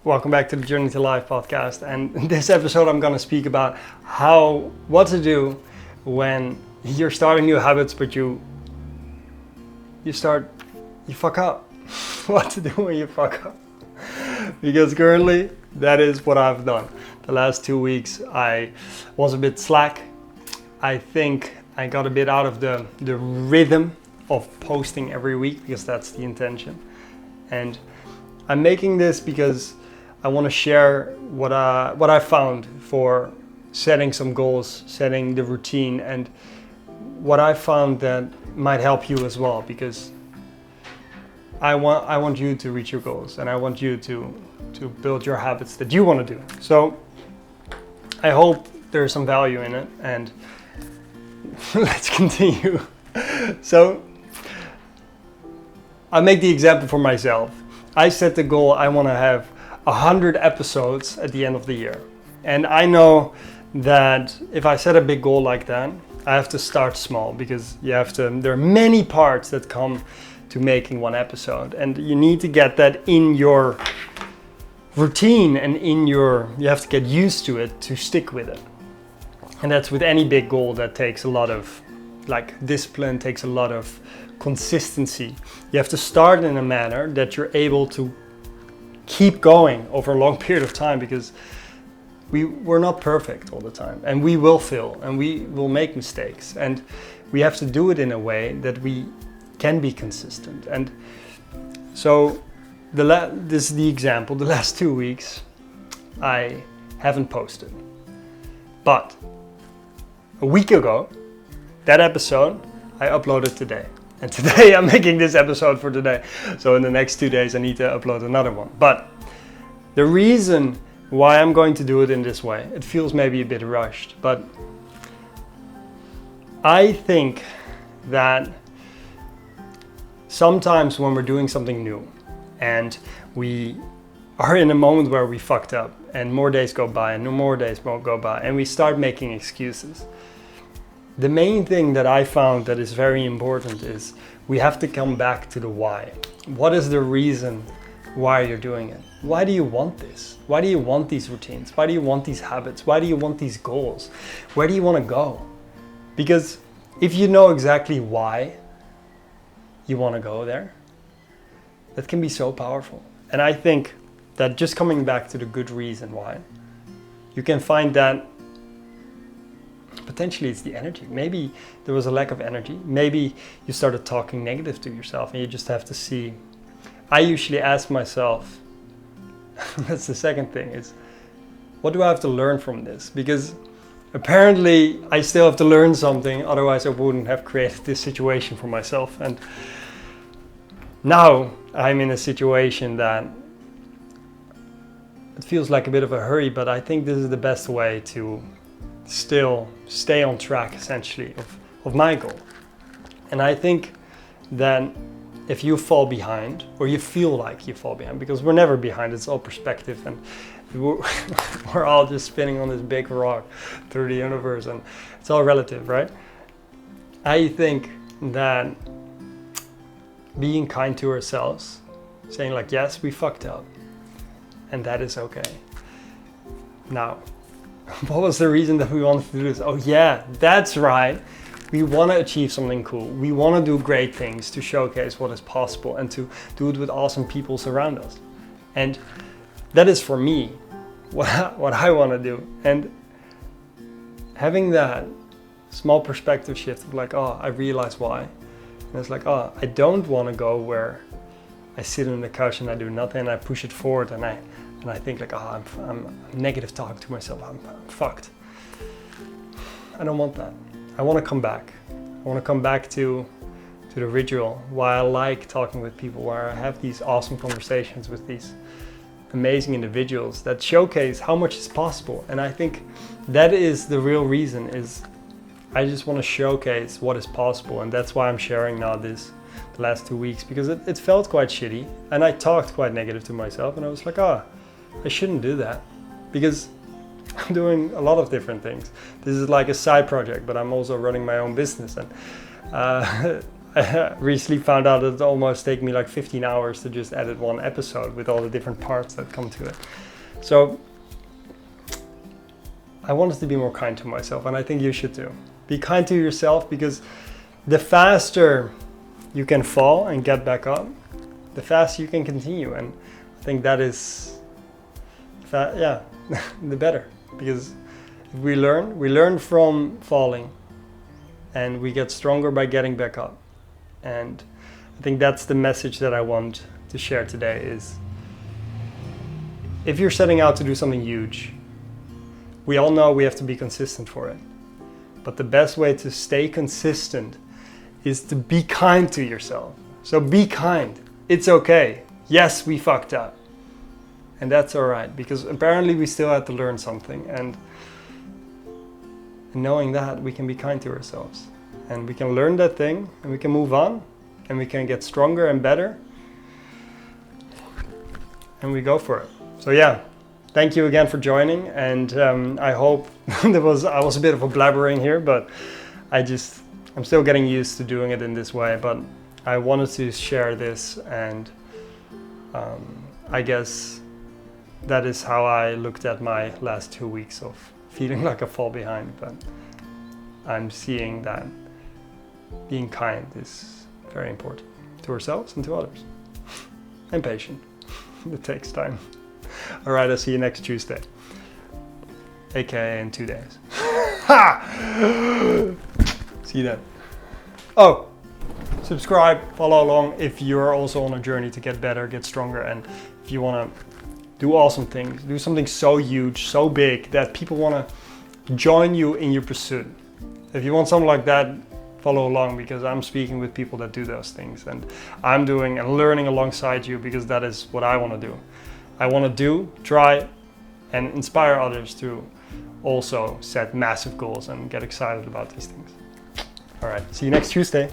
Welcome back to the Journey to Life podcast. And in this episode, I'm going to speak about what to do when you're starting new habits, but you fuck up. What to do when you fuck up? Because currently, that is what I've done. The last 2 weeks, I was a bit slack. I think I got a bit out of the rhythm of posting every week, because that's the intention. And I'm making this because I want to share what I found for setting some goals, setting the routine, and what I found that might help you as well, because I want you to reach your goals, and I want you to build your habits that you want to do. So I hope there's some value in it, and let's continue. So I make the example for myself. I set the goal, I want to have 100 episodes at the end of the year. And I know that if I set a big goal like that, I have to start small, because there are many parts that come to making one episode. And you need to get that in your routine, and you have to get used to it to stick with it. And that's with any big goal. That takes a lot of discipline, takes a lot of consistency. You have to start in a manner that you're able to keep going over a long period of time, because we're not perfect all the time, and we will fail, and we will make mistakes, and we have to do it in a way that we can be consistent. And so this is the example. The last 2 weeks I haven't posted, but a week ago, that episode I uploaded today. And today I'm making this episode for today. So in the next 2 days I need to upload another one. But the reason why I'm going to do it in this way, it feels maybe a bit rushed, but I think that sometimes when we're doing something new and we are in a moment where we fucked up, and more days go by and more days won't go by, and we start making excuses. The main thing that I found that is very important is we have to come back to the why. What is the reason why you're doing it? Why do you want this? Why do you want these routines? Why do you want these habits? Why do you want these goals? Where do you want to go? Because if you know exactly why you want to go there, that can be so powerful. And I think that just coming back to the good reason why, you can find that potentially it's the energy. Maybe there was a lack of energy. Maybe you started talking negative to yourself, and you just have to see. I usually ask myself, that's the second thing, is what do I have to learn from this? Because apparently I still have to learn something, otherwise I wouldn't have created this situation for myself. And now I'm in a situation that it feels like a bit of a hurry, but I think this is the best way to still stay on track, essentially, of my goal. And I think that if you fall behind, or you feel like you fall behind, because we're never behind, it's all perspective, and we're all just spinning on this big rock through the universe, and it's all relative, right? I think that being kind to ourselves, saying like, yes, we fucked up, and that is okay. Now, what was the reason that we wanted to do this? Oh yeah, that's right. We want to achieve something cool. We want to do great things to showcase what is possible, and to do it with awesome people around us. And that is for me what I want to do. And having that small perspective shift of like, oh, I realize why. And it's like, oh, I don't want to go where I sit on the couch and I do nothing, and I push it forward, and I think like, oh, I'm negative talking to myself, I'm fucked. I don't want that. I want to come back. I want to come back to the ritual, why I like talking with people, where I have these awesome conversations with these amazing individuals that showcase how much is possible. And I think that is the real reason, is I just want to showcase what is possible. And that's why I'm sharing now the last 2 weeks, because it felt quite shitty, and I talked quite negative to myself, and I was like, oh, I shouldn't do that, because I'm doing a lot of different things. This is like a side project, but I'm also running my own business, and I recently found out that it almost take me like 15 hours to just edit one episode with all the different parts that come to it. So I wanted to be more kind to myself, and I think you should too. Be kind to yourself, because the faster you can fall and get back up, the faster you can continue. And I think that is, the better. Because if we learn from falling, and we get stronger by getting back up. And I think that's the message that I want to share today is, if you're setting out to do something huge, we all know we have to be consistent for it. But the best way to stay consistent is to be kind to yourself. So be kind. It's okay. Yes, we fucked up. And that's all right, because apparently we still had to learn something. And knowing that, we can be kind to ourselves. And we can learn that thing, and we can move on, and we can get stronger and better. And we go for it. So yeah, thank you again for joining. And I hope I was a bit of a blabbering here, but I'm still getting used to doing it in this way. But I wanted to share this, and I guess that is how I looked at my last 2 weeks of feeling like a fall behind. But I'm seeing that being kind is very important to ourselves and to others. And patient. It takes time. All right, I'll see you next Tuesday. AKA in 2 days. Ha! See you then. Oh, subscribe, follow along if you're also on a journey to get better, get stronger, and if you want to do awesome things, do something so huge, so big that people want to join you in your pursuit. If you want something like that, follow along, because I'm speaking with people that do those things, and I'm doing and learning alongside you, because that is what I want to do. I want to try and inspire others to also set massive goals and get excited about these things. All right, see you next Tuesday.